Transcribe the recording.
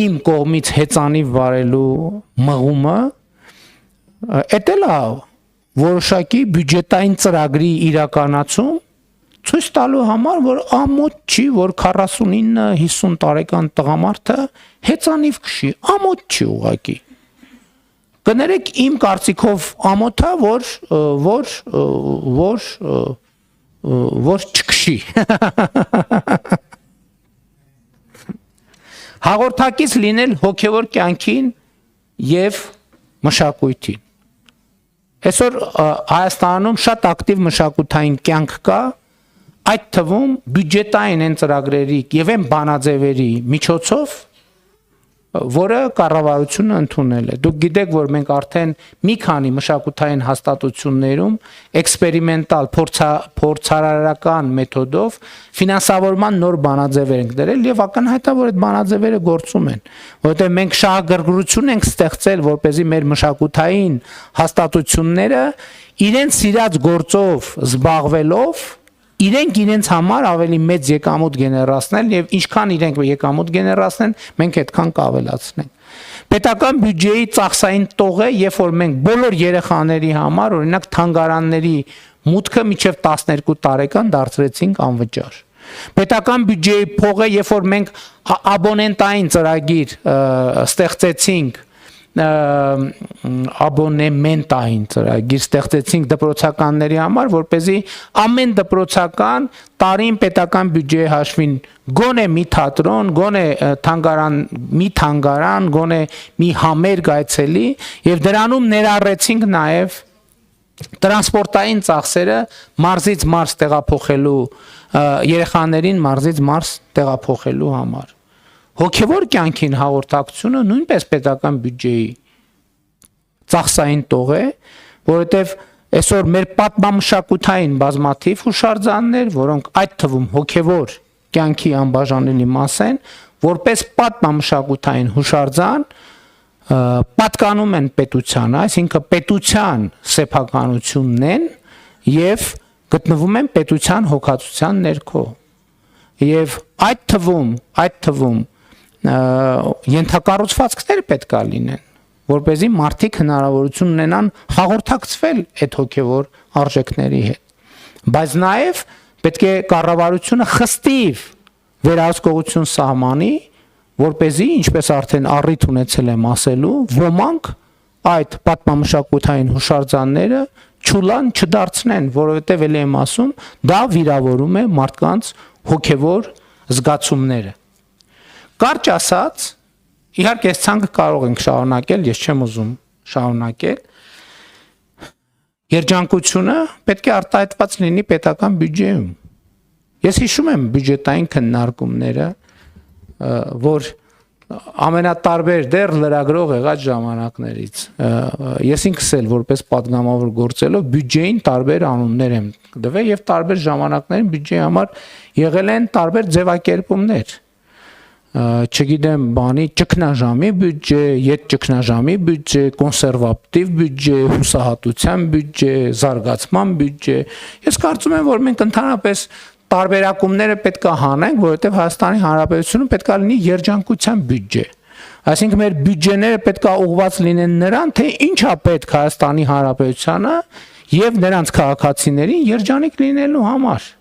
իմ կողմից հեծանիվ վարելու մղումը էդ էլ է որոշակի բյուջետային ծրագրի իրականացում ցույց տալու համար, որ ամոթ չի, որ 49-50 տարեկան տղամարդը հեծանիվ քշի, ամոթ չի ուղղակի։ Կներեք իմ կարծիքով ամոթա, որ չքշի։ Հաղորդակից լինել հոգևոր կյանքին եւ մշակույթին։ Այսօր Հայաստանում շատ ակտիվ մշակութային կյանք կա, այդ թվում բյուջետային են ծրագրերի եւ են բանաձևերի միջոցով, որը կառավարությունը ընդունել է։ Դուք գիտեք, որ մենք արդեն մի քանի մշակութային հաստատություններում էքսպերիմենտալ փորձարարական մեթոդով ֆինանսավորման նոր բանաձևեր ենք դրել եւ ակնհայտ է, որ այդ բանաձևերը գործում են, որովհետեւ մենք շահագրգռություն ենք ստեղծել, որպեսզի մեր մշակութային հաստատությունները իրենց սիրած գործով զբաղվելով իրենք իրենց համար ավելի մեծ եկամուտ գեներացնել եւ ինչքան իրենք եկամուտ գեներացնեն, մենք այդքան կավելացնենք։ Պետական բյուջեի ծախսային տողը, երբ որ մենք բոլոր երեխաների համար, օրինակ թանգարանների մուտքը մինչեւ 12 տարեկան դարձրեցինք անվճար։ Պետական բյուջեի փողը, երբ որ մենք աբոնենտային ծրագիր ստեղծեցինք, աբոնեմենտային ծրագիր ստեղծեցինք դպրոցականների համար, որպեսզի ամեն դպրոցական տարին պետական բյուջեի հաշվին գոնե մի թատրոն, գոնե մի թանգարան, գոնե մի համերգ այցելի եւ դրանում ներառեցինք նաեւ տրանսպորտային ծախսերը մարզից մարզ տեղափոխելու երեխաներին մարզից մարզ տեղափոխելու համար։ Հոգևոր կյանքին հաղորդակցությունը նույնպես պետական բյուջեի ծախսային տող է, որովհետև այսօր մեր պատմամշակութային բազմաթիվ հուշարձաններ, որոնք այդ թվում հոգևոր կյանքի անբաժանելի մաս են, որպես պատմամշակութային հուշարձան պատկանում են պետությանը, այսինքն պետության սեփականությունն են եւ գտնվում են պետության հոգացության ներքո։ Եվ այդ թվում ենթակառուցվածքներ պետք է լինեն, որպեսզի մարդիկ հնարավորություն ունենան հաղորդակցվել այդ հոգևոր արժեքների հետ։ Բայց նաև պետք է կառավարությունը խստիվ վերահսկողություն սահմանի, որպեսզի, ինչպես արդեն առիթ ունեցել եմ ասելու, ոմանք այդ պատմամշակութային հուշարձանները չուլան չդարձնեն, որովհետև ելի եմ ասում, դա վիրավորում է մարդկանց հոգևոր զգացումները։ Կարճ ասած, իհարկե այս ցանկը կարող ենք շարունակել, ես չեմ ուզում շարունակել։ Երջանկությունը պետք է արտահայտված լինի պետական բյուջեում։ Ես հիշում եմ բյուջետային քննարկումները, որ ամենատարբեր դեռ լրագրող եղած ժամանակներից ես ինքս էլ որպես պատգամավոր գործելով բյուջեին տարբեր անուններ եմ տվել եւ տարբեր ժամանակներում բյուջեի համար եղել են տարբեր ձևակերպումներ։ Չգիտեմ, բանի ճգնաժամի բյուջե, ետճգնաժամի բյուջե, կոնսերվատիվ բյուջե, հուսահատության բյուջե, զարգացման բյուջե։ Ես կարծում եմ, որ մենք ընդհանրապես տարբերակումները պետք է հանենք, որովհետև Հայաստանի Հանրապետությունը պետք է լինի երջանկության բյուջե։ Այսինքն մեր բյուջեները պետք է ուղղված լինեն նրան, թե ինչա պետք Հայաստանի Հանրապետությանը եւ նրանց քաղաքացիներին երջանիկ լինելու համար։